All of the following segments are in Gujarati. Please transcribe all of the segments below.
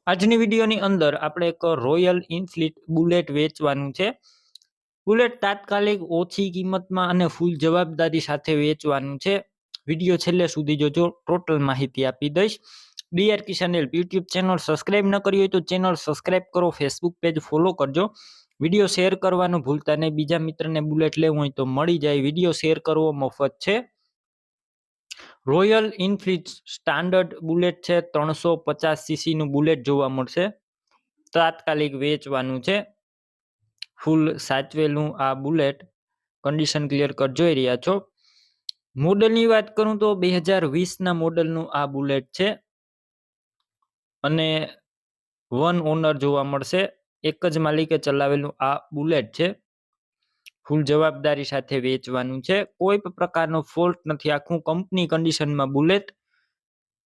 આજની વિડીયોની અંદર આપણે એક રોયલ ઇનફિલ્ડ બુલેટ વેચવાનું છે. બુલેટ તાત્કાલિક ઓછી કિંમતમાં અને ફૂલ જવાબદારી સાથે વેચવાનું છે. વિડીયો છેલ્લે સુધી જોજો, ટોટલ માહિતી આપી દઈશ. ડીઆર કિસાન યુટ્યુબ ચેનલ સબસ્ક્રાઇબ ન કરી હોય તો ચેનલ સબસ્ક્રાઇબ કરો, ફેસબુક પેજ ફોલો કરજો. વિડીયો શેર કરવાનું ભૂલતા નહીં, બીજા મિત્રને બુલેટ લેવું હોય તો મળી જાય. વિડીયો શેર કરવો મફત છે. રોયલ ઇનફિલ્ડ સ્ટાન્ડર્ડ બુલેટ છે. 350 સીસી નું બુલેટ જોવા મળશે. તાત્કાલિક વેચવાનું છે. ફૂલ સાચવેલું આ બુલેટ, કન્ડિશન ક્લિયર કટ જોઈ રહ્યા છો. મોડલની વાત કરું તો 2020 ના મોડલનું આ બુલેટ છે અને વન ઓનર જોવા મળશે. એક જ માલિકે ચલાવેલું આ બુલેટ છે. ફૂલ જવાબદારી સાથે વેચવાનું છે. કોઈ પણ પ્રકારનો ફોલ્ટ નથી. આખું કંપની કન્ડિશનમાં બુલેટ.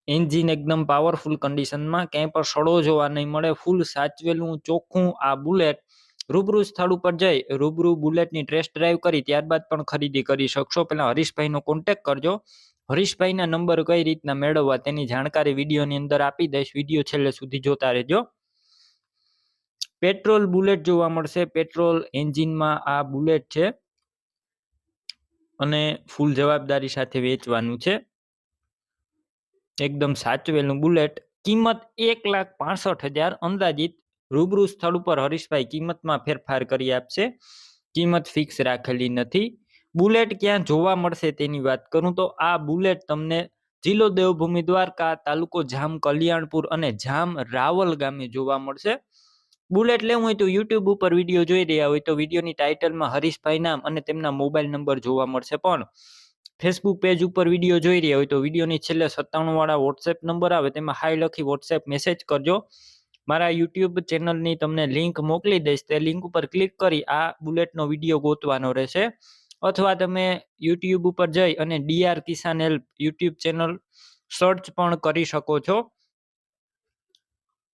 એન્જિન એકદમ પાવરફુલ કન્ડિશનમાં, ક્યાંય પણ સડો જોવા નહીં મળે. ફૂલ સાચવેલું ચોખ્ખું આ બુલેટ. રૂબરૂ સ્થળ ઉપર જઈ રૂબરૂ બુલેટની ટેસ્ટ ડ્રાઈવ કરી ત્યારબાદ પણ ખરીદી કરી શકશો. પહેલા હરીશભાઈનો કોન્ટેક્ટ કરજો. હરીશભાઈના નંબર કઈ રીતના મેળવવા તેની જાણકારી વિડીયોની અંદર આપી દઈશ. વિડીયો છેલ્લે સુધી જોતા રહેજો. પેટ્રોલ બુલેટ જોવા મળશે. પેટ્રોલ એન્જિનમાં આ બુલેટ છે અને ફૂલ જવાબદારી સાથે વેચવાનું છે. એકદમ સાચવેલું બુલેટ. કિંમત 1,65,000 અંદાજિત. રૂબરૂ સ્થળ ઉપર હરીશભાઈ કિંમતમાં ફેરફાર કરી આપશે. કિંમત ફિક્સ રાખેલી નથી. બુલેટ ક્યાં જોવા મળશે તેની વાત કરું તો આ બુલેટ તમને જિલ્લો દેવભૂમિ દ્વારકા, તાલુકો જામ કલ્યાણપુર અને જામ રાવલ ગામે જોવા મળશે. બુલેટ લેવું હોય તો યુટ્યુબ ઉપર વિડીયો જોઈ રહ્યા હોય તો વિડીયોની ટાઇટલમાં હરીશભાઈ નામ અને તેમના મોબાઈલ નંબર જોવા મળશે. પણ ફેસબુક પેજ ઉપર વિડીયો જોઈ રહ્યા હોય તો વિડીયોની છેલ્લે 97 વાળા વોટ્સએપ નંબર આવે તેમાં હાઈ લખી વોટ્સએપ મેસેજ કરજો. મારા યુટ્યુબ ચેનલની તમને લિંક મોકલી દઈશ. તે લિંક ઉપર ક્લિક કરી આ બુલેટનો વિડીયો ગોતવાનો રહેશે. અથવા તમે યુટ્યુબ ઉપર જઈ અને ડીઆર કિસાન હેલ્પ યુટ્યુબ ચેનલ સર્ચ પણ કરી શકો છો.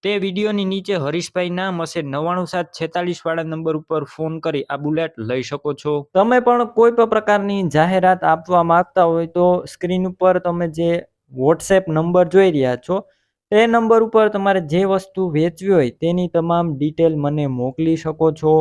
તે વિડીયોની નીચે હરીશભાઈ નામ હશે. 99746 વાળા નંબર ઉપર ફોન કરી આ બુલેટ લઈ શકો છો. તમે પણ કોઈ પણ પ્રકારની જાહેરાત આપવા માંગતા હોય તો સ્ક્રીન ઉપર તમે જે વોટ્સએપ નંબર જોઈ રહ્યા છો તે નંબર ઉપર તમારે જે વસ્તુ વેચવી હોય તેની તમામ ડિટેલ મને મોકલી શકો છો.